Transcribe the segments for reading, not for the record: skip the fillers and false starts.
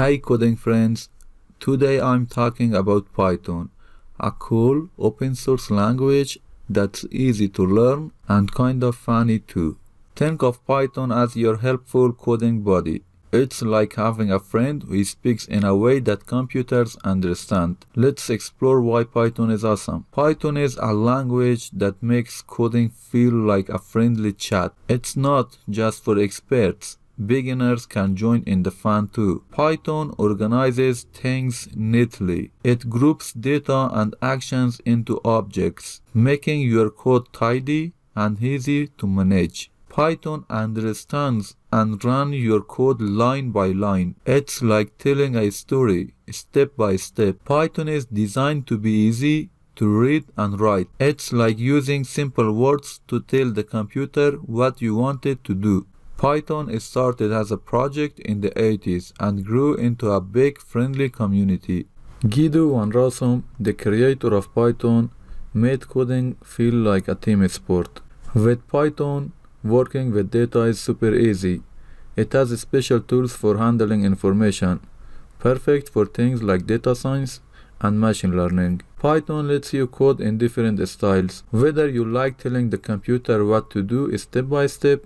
Hi coding friends, today I'm talking about Python, a cool open source language that's easy to learn and kind of funny too. Think of Python as your helpful coding buddy. It's like having a friend who speaks in a way that computers understand. Let's explore why Python is awesome. Python is a language that makes coding feel like a friendly chat. It's not just for experts. Beginners can join in the fun too. Python organizes things neatly. It groups data and actions into objects, making your code tidy and easy to manage. Python understands and runs your code line by line. It's like telling a story, step by step. Python is designed to be easy to read and write. It's like using simple words to tell the computer what you want it to do. Python started as a project in the 80s and grew into a big friendly community. Guido van Rossum, the creator of Python, made coding feel like a team sport. With Python, working with data is super easy. It has special tools for handling information, perfect for things like data science and machine learning. Python lets you code in different styles, whether you like telling the computer what to do step by step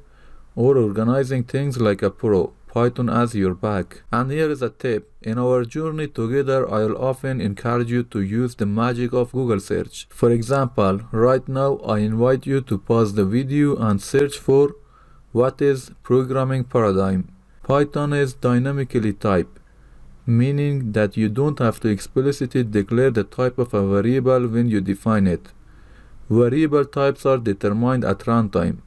or organizing things like a pro. Python has your back. And here is a tip. In our journey together, I'll often encourage you to use the magic of Google search. For example, right now I invite you to pause the video and search for what is programming paradigm. Python is dynamically typed, meaning that you don't have to explicitly declare the type of a variable when you define it. Variable types are determined at runtime,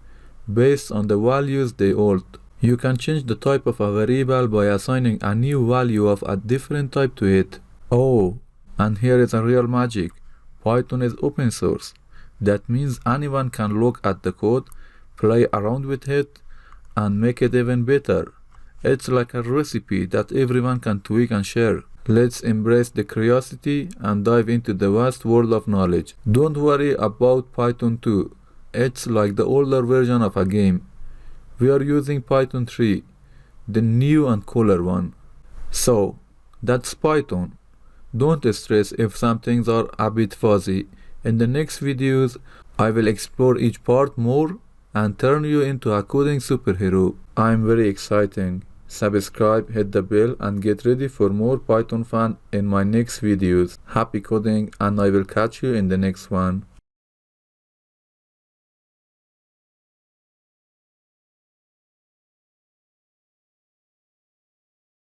based on the values they hold. You can change the type of a variable by assigning a new value of a different type to it. Oh, and here is a real magic. Python is open source. That means anyone can look at the code, play around with it, and make it even better. It's like a recipe that everyone can tweak and share. Let's embrace the curiosity and dive into the vast world of knowledge. Don't worry about Python 2. It's like the older version of a game. We are using Python 3, the new and cooler one. So, that's Python. Don't stress if some things are a bit fuzzy. In the next videos, I will explore each part more and turn you into a coding superhero. I'm very exciting. Subscribe, hit the bell, and get ready for more Python fun in my next videos. Happy coding, and I will catch you in the next one.